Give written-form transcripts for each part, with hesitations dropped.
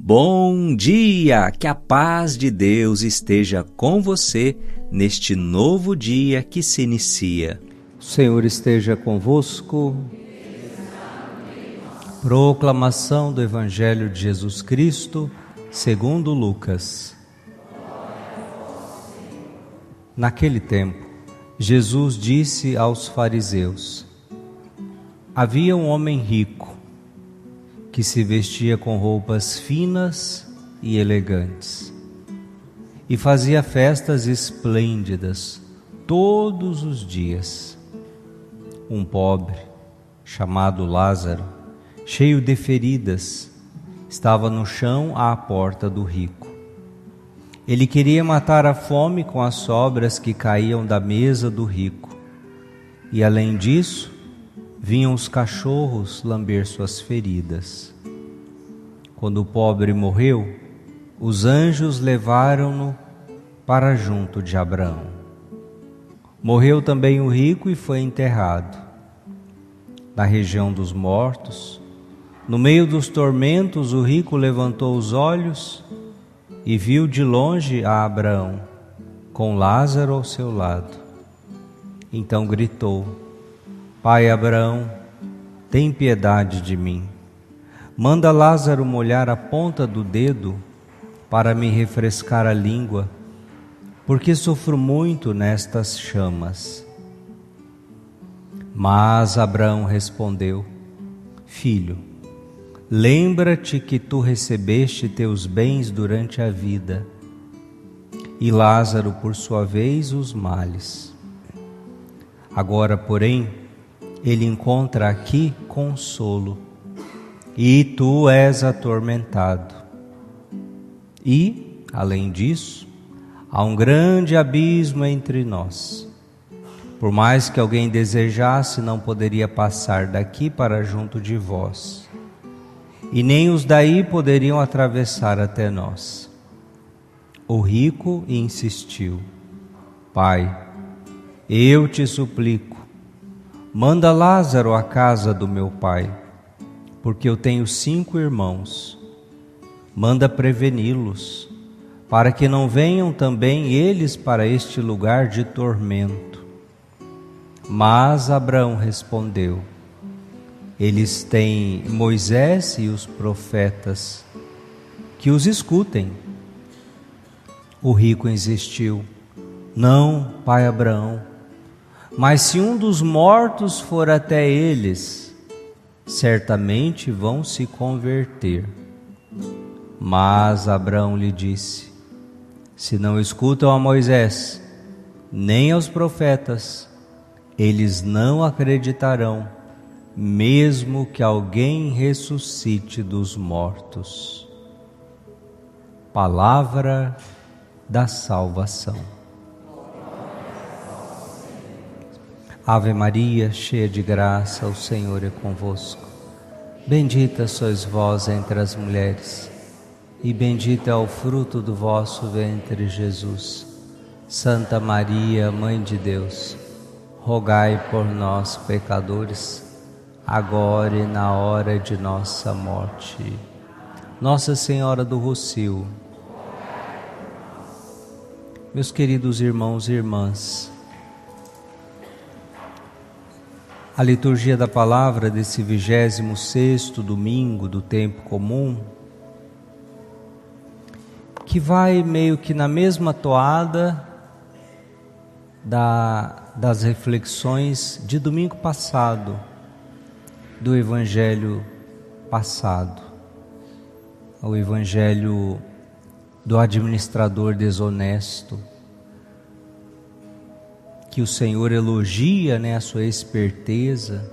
Bom dia! Que a paz de Deus esteja com você neste novo dia que se inicia. O Senhor esteja convosco. Proclamação do Evangelho de Jesus Cristo, segundo Lucas. Naquele tempo, Jesus disse aos fariseus: havia um homem rico que se vestia com roupas finas e elegantes e fazia festas esplêndidas todos os dias. Um pobre, chamado Lázaro, cheio de feridas, estava no chão à porta do rico. Ele queria matar a fome com as sobras que caíam da mesa do rico. E além disso, vinham os cachorros lamber suas feridas. Quando o pobre morreu, os anjos levaram-no para junto de Abraão. Morreu também o rico e foi enterrado. Na região dos mortos, no meio dos tormentos, o rico levantou os olhos e viu de longe a Abraão, com Lázaro ao seu lado. Então gritou: Pai Abraão, tem piedade de mim. Manda Lázaro molhar a ponta do dedo para me refrescar a língua, porque sofro muito nestas chamas. Mas Abraão respondeu: Filho, lembra-te que tu recebeste teus bens durante a vida, e Lázaro, por sua vez, os males. Agora, porém, ele encontra aqui consolo, e tu és atormentado. E, além disso, há um grande abismo entre nós. Por mais que alguém desejasse, não poderia passar daqui para junto de vós, e nem os daí poderiam atravessar até nós. O rico insistiu: Pai, eu te suplico, manda Lázaro à casa do meu pai, porque eu tenho 5 irmãos. Manda preveni-los, para que não venham também eles para este lugar de tormento. Mas Abraão respondeu: eles têm Moisés e os profetas, que os escutem. O rico insistiu: Não, pai Abraão, mas se um dos mortos for até eles, certamente vão se converter. Mas Abraão lhe disse: se não escutam a Moisés, nem aos profetas, eles não acreditarão, mesmo que alguém ressuscite dos mortos. Palavra da salvação. Ave Maria, cheia de graça, o Senhor é convosco. Bendita sois vós entre as mulheres, e bendito é o fruto do vosso ventre, Jesus. Santa Maria, Mãe de Deus, rogai por nós, pecadores, agora e na hora de nossa morte. Nossa Senhora do Rossio. Meus queridos irmãos e irmãs, a liturgia da palavra desse 26º domingo do tempo comum, que vai meio que na mesma toada das reflexões de domingo passado, do Evangelho passado, o Evangelho do administrador desonesto, que o Senhor elogia, a sua esperteza.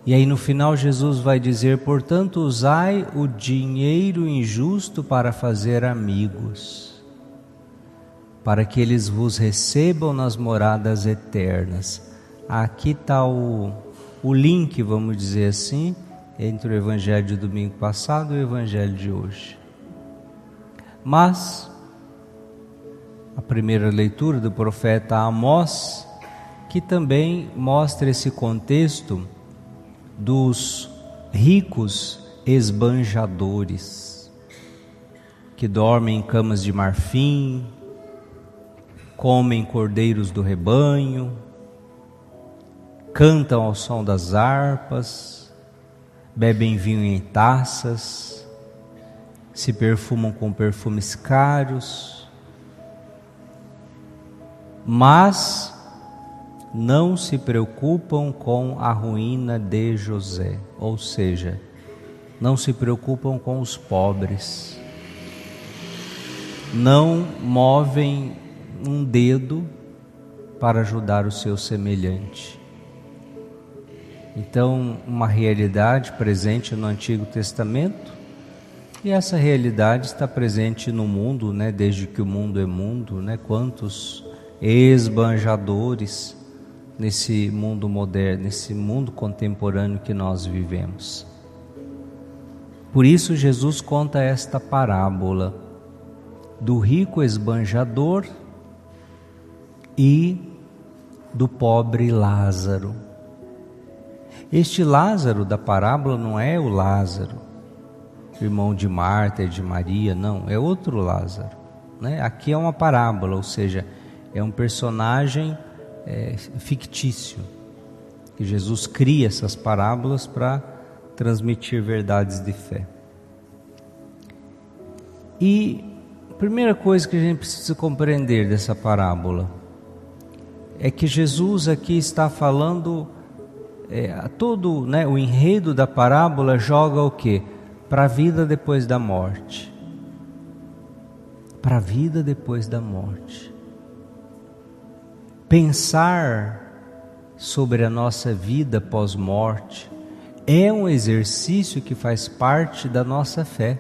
E aí no final Jesus vai dizer: portanto, usai o dinheiro injusto para fazer amigos, para que eles vos recebam nas moradas eternas. Aqui está o link, vamos dizer assim, entre o Evangelho de domingo passado e o Evangelho de hoje. Mas a primeira leitura do profeta Amós, que também mostra esse contexto dos ricos esbanjadores. que dormem em camas de marfim, comem cordeiros do rebanho, cantam ao som das harpas, bebem vinho em taças, se perfumam com perfumes caros, mas não se preocupam com a ruína de José, ou seja, não se preocupam com os pobres, não movem um dedo para ajudar o seu semelhante. Então, uma realidade presente no Antigo Testamento, e essa realidade está presente no mundo, né? Desde que o mundo é mundo, né? Quantos esbanjadores nesse mundo moderno, nesse mundo contemporâneo que nós vivemos. Por isso Jesus conta esta parábola do rico esbanjador e do pobre Lázaro. Este Lázaro da parábola não é o Lázaro, irmão de Marta e de Maria, não, é outro Lázaro, né? Aqui é uma parábola, ou seja, é um personagem fictício, que Jesus cria essas parábolas para transmitir verdades de fé. E a primeira coisa que a gente precisa compreender dessa parábola é que Jesus aqui está falando, todo, né, o enredo da parábola joga o quê? Para a vida depois da morte. Para a vida depois da morte. Pensar sobre a nossa vida pós-morte é um exercício que faz parte da nossa fé.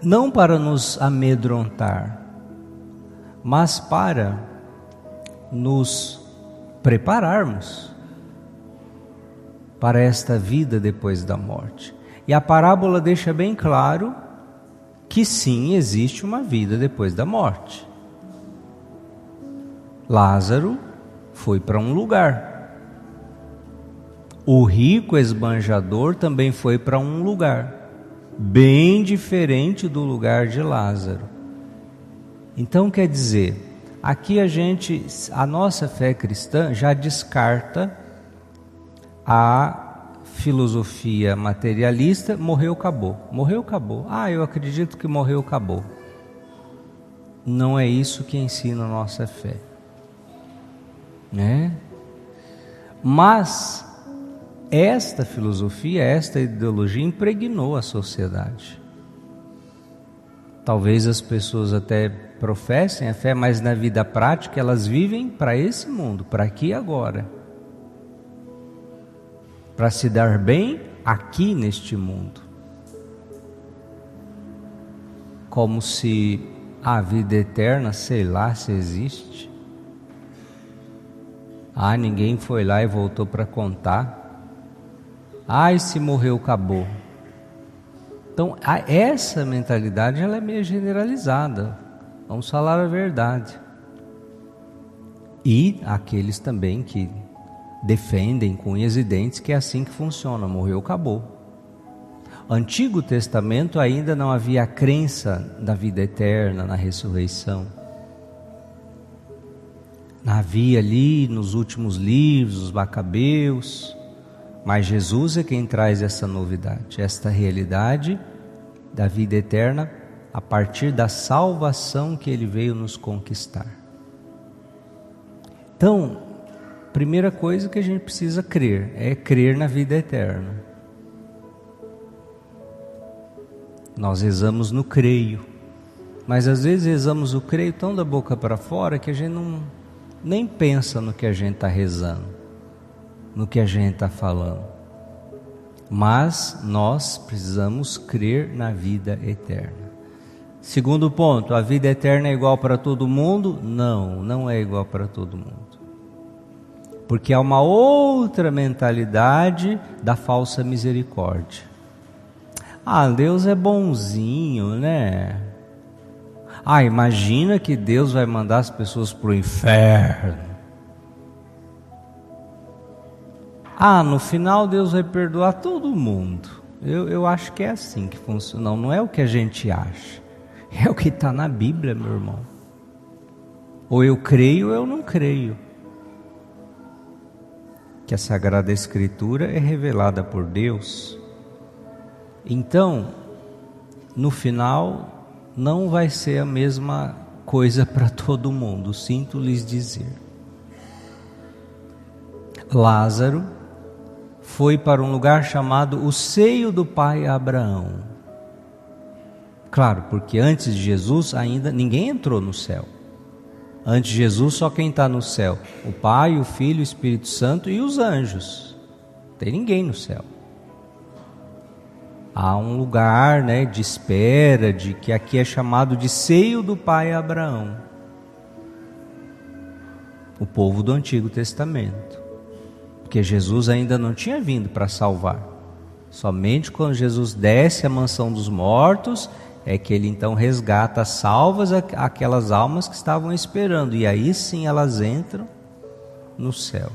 Não para nos amedrontar, mas para nos prepararmos para esta vida depois da morte. E a parábola deixa bem claro que sim, existe uma vida depois da morte. Lázaro foi para um lugar. O rico esbanjador também foi para um lugar, bem diferente do lugar de Lázaro. Então quer dizer, aqui a nossa fé cristã já descarta a filosofia materialista, morreu, acabou. Morreu, acabou. Eu acredito que morreu, acabou. Não é isso que ensina a nossa fé, né? Mas esta filosofia, esta ideologia impregnou a sociedade. Talvez as pessoas até professem a fé, mas na vida prática elas vivem para esse mundo, para aqui e agora, para se dar bem aqui neste mundo, como se a vida eterna, sei lá se existe. Ninguém foi lá e voltou para contar. E se morreu, acabou. Então, essa mentalidade ela é meio generalizada. Vamos falar a verdade. E aqueles também que defendem com unhas e dentes que é assim que funciona, morreu, acabou. Antigo Testamento ainda não havia a crença da vida eterna, na ressurreição. Havia ali nos últimos livros, os Macabeus, mas Jesus é quem traz essa novidade, esta realidade da vida eterna a partir da salvação que Ele veio nos conquistar. Então, primeira coisa que a gente precisa crer é crer na vida eterna. Nós rezamos no creio, mas às vezes rezamos o creio tão da boca para fora que a gente nem pensa no que a gente está rezando, no que a gente está falando. Mas nós precisamos crer na vida eterna. Segundo ponto, a vida eterna é igual para todo mundo? Não, não é igual para todo mundo. Porque há uma outra mentalidade da falsa misericórdia. Deus é bonzinho, né? Imagina que Deus vai mandar as pessoas para o inferno. No final Deus vai perdoar todo mundo. Eu acho que é assim que funciona. Não é o que a gente acha, é o que está na Bíblia, meu irmão. Ou eu creio ou eu não creio que a Sagrada Escritura é revelada por Deus. Então, no final, não vai ser a mesma coisa para todo mundo, sinto lhes dizer. Lázaro foi para um lugar chamado o seio do pai Abraão. Claro, porque antes de Jesus ainda ninguém entrou no céu. Antes de Jesus só quem está no céu, o Pai, o Filho, o Espírito Santo e os anjos. Não tem ninguém no céu. Há um lugar, né, de espera, de que aqui é chamado de seio do pai Abraão. O povo do Antigo Testamento. Porque Jesus ainda não tinha vindo para salvar. Somente quando Jesus desce à mansão dos mortos, é que ele então resgata salvas aquelas almas que estavam esperando. E aí sim elas entram no céu.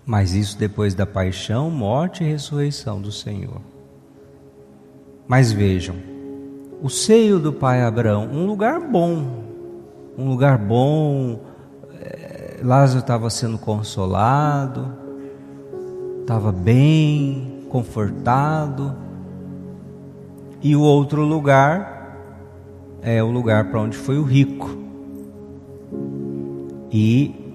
Mas isso depois da paixão, morte e ressurreição do Senhor. Mas vejam, o seio do pai Abraão, um lugar bom. Lázaro estava sendo consolado, estava bem, confortado. E o outro lugar é o lugar para onde foi o rico. E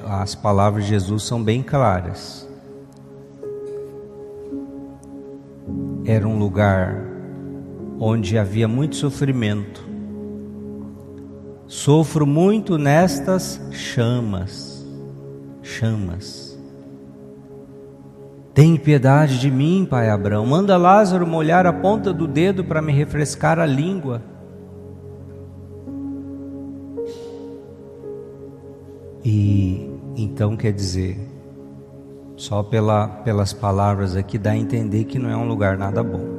as palavras de Jesus são bem claras. Era um lugar onde havia muito sofrimento. Sofro muito nestas chamas. Tem piedade de mim, pai Abraão. Manda Lázaro molhar a ponta do dedo para me refrescar a língua. E então quer dizer, só pelas palavras aqui dá a entender que não é um lugar nada bom.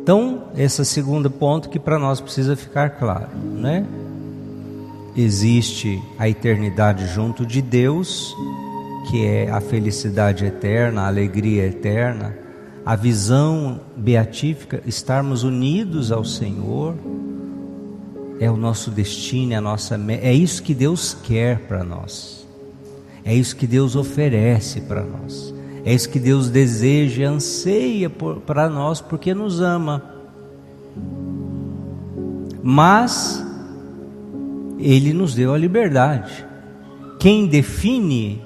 Então, esse segundo ponto que para nós precisa ficar claro, né? Existe a eternidade junto de Deus, que é a felicidade eterna, a alegria eterna, a visão beatífica, estarmos unidos ao Senhor. É o nosso destino, é isso que Deus quer para nós. É isso que Deus oferece para nós. É isso que Deus deseja, anseia para nós, porque nos ama. Mas Ele nos deu a liberdade. Quem define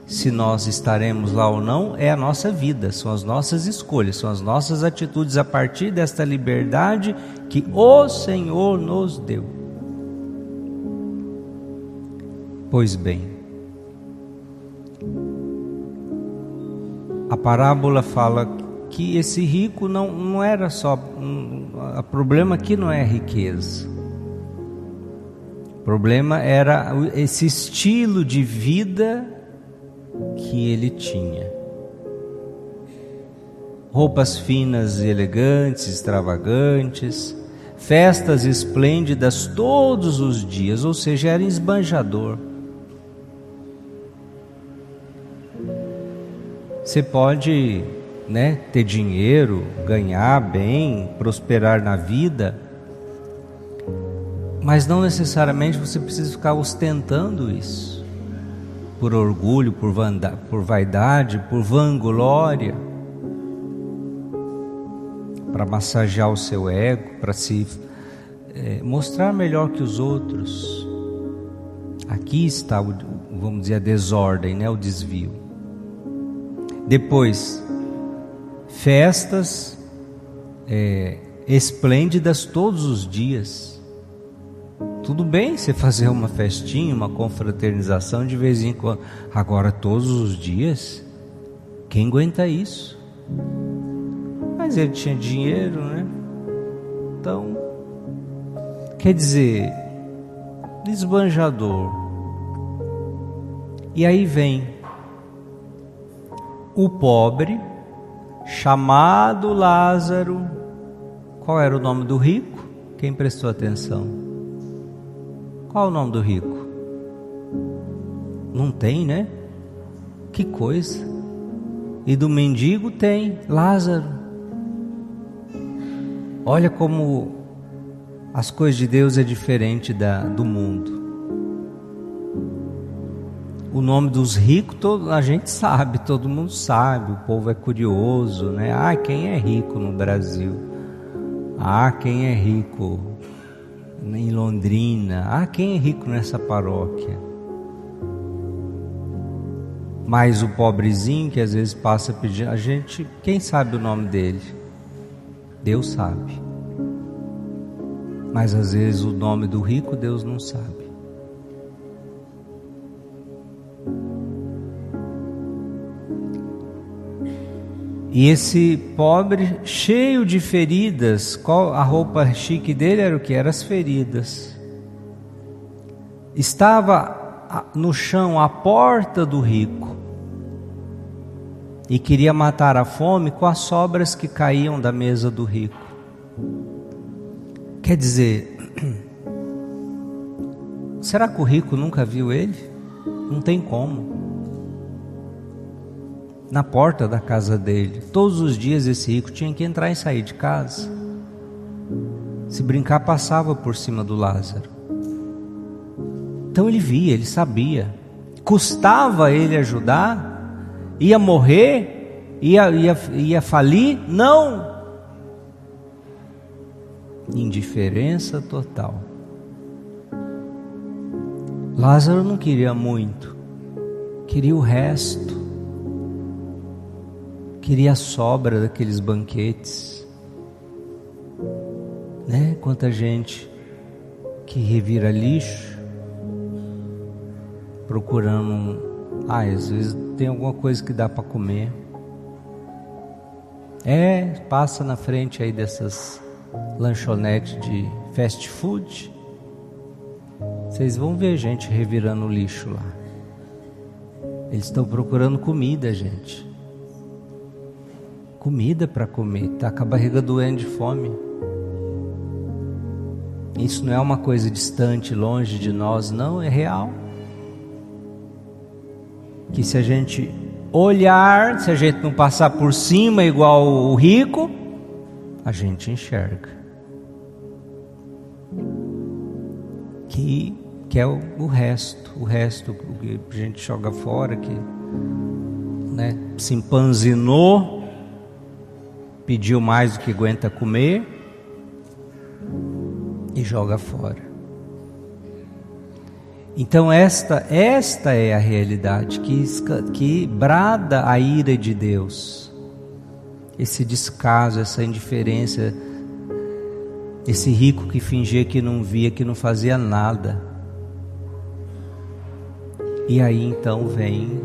se nós estaremos lá ou não é a nossa vida, são as nossas escolhas, são as nossas atitudes a partir desta liberdade que o Senhor nos deu. Pois bem, a parábola fala que esse rico não era só, o problema aqui não é a riqueza, o problema era esse estilo de vida que ele tinha. Roupas finas e elegantes, extravagantes, festas esplêndidas todos os dias, ou seja, era esbanjador. Você pode, né, ter dinheiro, ganhar bem, prosperar na vida, mas não necessariamente você precisa ficar ostentando isso. Por orgulho, por vaidade, por vanglória, para massagear o seu ego, para se mostrar melhor que os outros. Aqui está, vamos dizer, a desordem, né? O desvio. Depois, festas esplêndidas todos os dias. Tudo bem você fazer uma festinha, uma confraternização de vez em quando. Agora todos os dias, quem aguenta isso? Mas ele tinha dinheiro, né? Então, quer dizer, esbanjador. E aí vem o pobre, chamado Lázaro. Qual era o nome do rico? Quem prestou atenção? Qual o nome do rico? Não tem, né? Que coisa. e do mendigo tem Lázaro. Olha como as coisas de Deus é diferente do mundo. O nome dos ricos a gente sabe, todo mundo sabe, o povo é curioso, né? Ah, quem é rico no Brasil? Ah, quem é rico em Londrina? Ah, quem é rico nessa paróquia? Mas o pobrezinho que às vezes passa pedindo, a gente, quem sabe o nome dele? Deus sabe. Mas às vezes o nome do rico Deus não sabe. E esse pobre, cheio de feridas, a roupa chique dele era o que? Eram as feridas. Estava no chão à porta do rico e queria matar a fome com as sobras que caíam da mesa do rico. Quer dizer, será que o rico nunca viu ele? Não tem como. Na porta da casa dele, todos os dias esse rico tinha que entrar e sair de casa. Se brincar, passava por cima do Lázaro. Então ele via, ele sabia. Custava ele ajudar? Ia morrer? Ia falir? Não! Indiferença total. Lázaro não queria muito, queria o resto. Queria a sobra daqueles banquetes, né? Quanta gente que revira lixo, procurando, às vezes tem alguma coisa que dá para comer. Passa na frente aí dessas lanchonetes de fast food, vocês vão ver gente revirando o lixo lá. Eles estão procurando comida, gente. Comida para comer, tá com a barriga doendo de fome. Isso não é uma coisa distante, longe de nós, não, é real. Que se a gente olhar, se a gente não passar por cima igual o rico, a gente enxerga. Que é o resto que a gente joga fora, que, né, se empanzinou, pediu mais do que aguenta comer e joga fora. Então esta é a realidade que brada a ira de Deus. Esse descaso, essa indiferença, esse rico que fingia que não via, que não fazia nada. E aí então vem,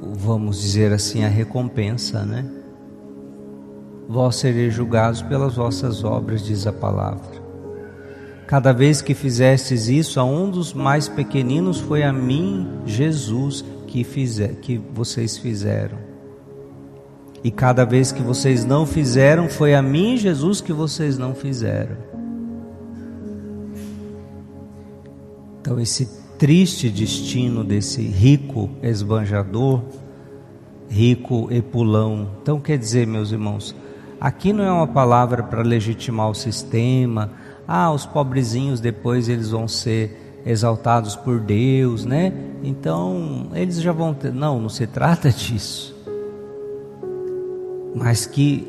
vamos dizer assim, a recompensa, né? Vós sereis julgados pelas vossas obras, diz a palavra. Cada vez que fizestes isso a um dos mais pequeninos, foi a mim, Jesus, que vocês fizeram. E cada vez que vocês não fizeram, foi a mim, Jesus, que vocês não fizeram. Então esse triste destino desse rico esbanjador, rico epulão. Então quer dizer, meus irmãos, aqui não é uma palavra para legitimar o sistema. Os pobrezinhos depois eles vão ser exaltados por Deus, né? Então eles já vão ter... Não se trata disso. Mas que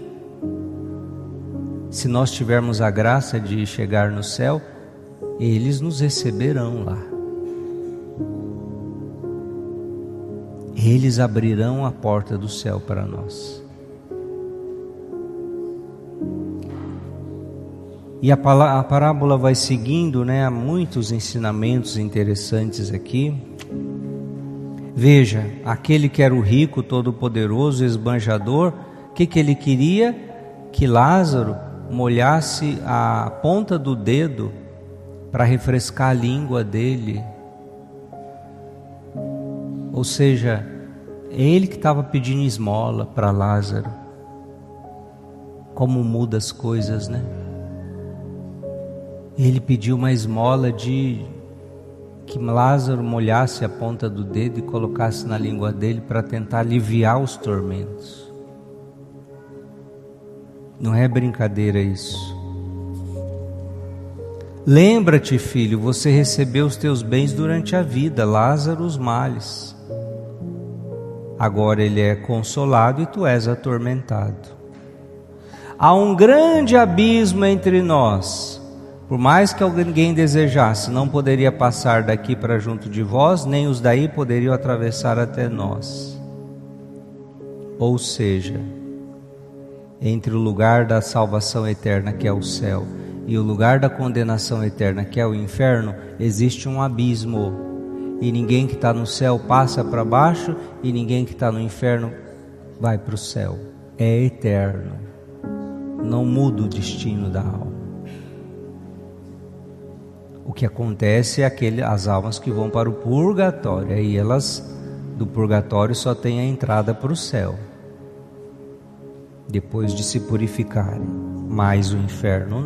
se nós tivermos a graça de chegar no céu, eles nos receberão lá. Eles abrirão a porta do céu para nós. E a parábola vai seguindo, né? Há muitos ensinamentos interessantes aqui. Veja, aquele que era o rico, todo-poderoso, esbanjador, o que ele queria? Que Lázaro molhasse a ponta do dedo para refrescar a língua dele. Ou seja, ele que estava pedindo esmola para Lázaro. Como muda as coisas, né? Ele pediu uma esmola que que Lázaro molhasse a ponta do dedo e colocasse na língua dele para tentar aliviar os tormentos. Não é brincadeira isso. Lembra-te, filho, você recebeu os teus bens durante a vida, Lázaro os males. Agora ele é consolado e tu és atormentado. Há um grande abismo entre nós. Por mais que alguém desejasse, não poderia passar daqui para junto de vós, nem os daí poderiam atravessar até nós. Ou seja, entre o lugar da salvação eterna, que é o céu, e o lugar da condenação eterna, que é o inferno, existe um abismo. E ninguém que está no céu passa para baixo, e ninguém que está no inferno vai para o céu. É eterno. Não muda o destino da alma. O que acontece é as almas que vão para o purgatório, aí elas do purgatório só têm a entrada para o céu, depois de se purificarem. Mas o inferno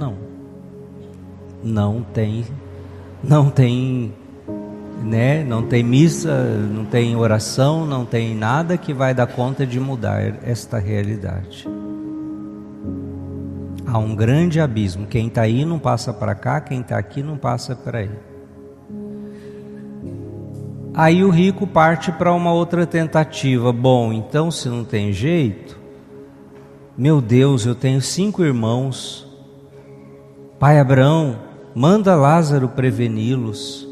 não tem, né? Não tem missa, não tem oração, não tem nada que vai dar conta de mudar esta realidade. Há um grande abismo. Quem está aí não passa para cá, quem está aqui não passa para aí. Aí o rico parte para uma outra tentativa. Bom, então se não tem jeito, meu Deus, eu tenho 5 irmãos. Pai Abraão, manda Lázaro preveni-los,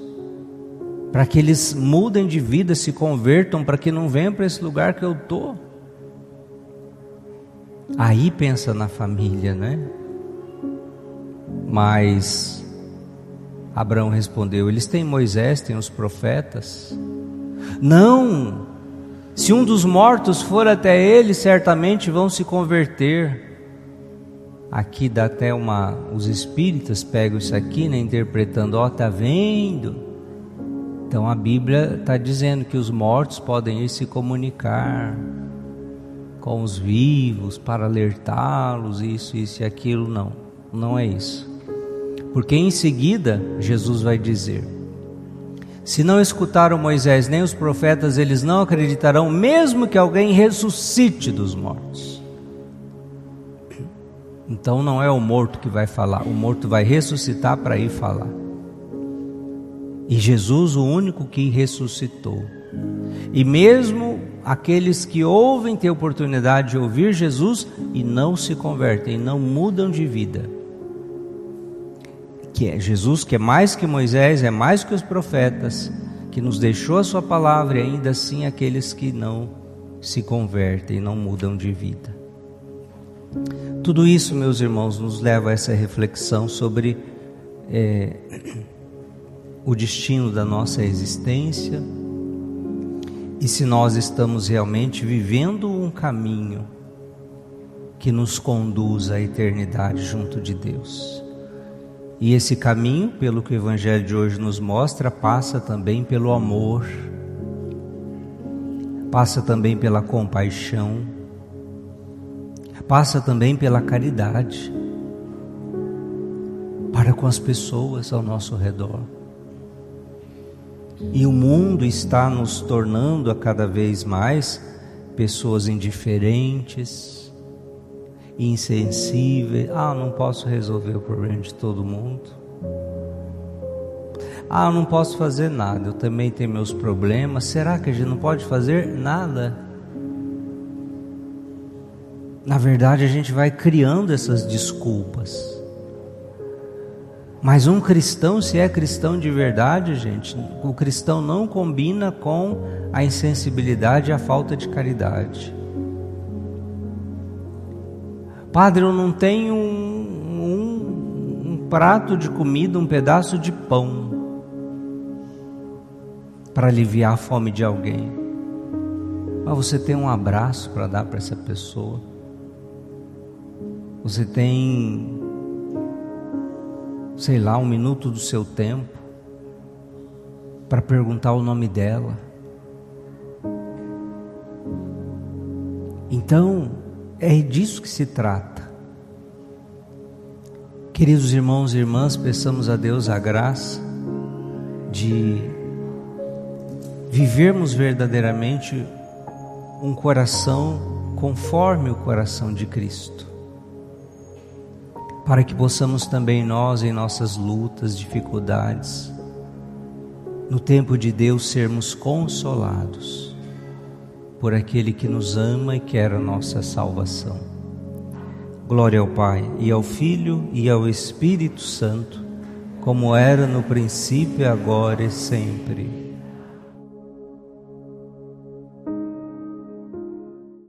para que eles mudem de vida, se convertam, para que não venham para esse lugar que eu estou. Aí pensa na família, né? Mas Abraão respondeu: eles têm Moisés, têm os profetas. Não, se um dos mortos for até eles, certamente vão se converter. Aqui dá até os espíritas pegam isso aqui, né, interpretando, tá vendo? Então a Bíblia está dizendo que os mortos podem ir se comunicar com os vivos para alertá-los, isso e aquilo. Não é isso. Porque em seguida Jesus vai dizer: se não escutaram Moisés nem os profetas, eles não acreditarão, mesmo que alguém ressuscite dos mortos. Então não é o morto que vai falar, o morto vai ressuscitar para ir falar. E Jesus, o único que ressuscitou. E mesmo aqueles que ouvem têm oportunidade de ouvir Jesus e não se convertem, não mudam de vida. Que é Jesus, que é mais que Moisés, é mais que os profetas, que nos deixou a sua palavra, e ainda assim aqueles que não se convertem, não mudam de vida. Tudo isso, meus irmãos, nos leva a essa reflexão sobre o destino da nossa existência, e se nós estamos realmente vivendo um caminho que nos conduz à eternidade junto de Deus. E esse caminho, pelo que o Evangelho de hoje nos mostra, passa também pelo amor, passa também pela compaixão, passa também pela caridade para com as pessoas ao nosso redor. E o mundo está nos tornando a cada vez mais pessoas indiferentes, insensíveis. Não posso resolver o problema de todo mundo. Não posso fazer nada, eu também tenho meus problemas. Será que a gente não pode fazer nada? Na verdade, a gente vai criando essas desculpas. Mas um cristão, se é cristão de verdade, gente, o cristão não combina com a insensibilidade e a falta de caridade. Padre, eu não tenho um prato de comida, um pedaço de pão para aliviar a fome de alguém. Mas você tem um abraço para dar para essa pessoa. Você tem, sei lá, 1 minuto do seu tempo para perguntar o nome dela. Então, é disso que se trata. Queridos irmãos e irmãs, peçamos a Deus a graça de vivermos verdadeiramente um coração conforme o coração de Cristo, para que possamos também nós, em nossas lutas, dificuldades, no tempo de Deus, sermos consolados por aquele que nos ama e quer a nossa salvação. Glória ao Pai, e ao Filho, e ao Espírito Santo, como era no princípio, agora e sempre.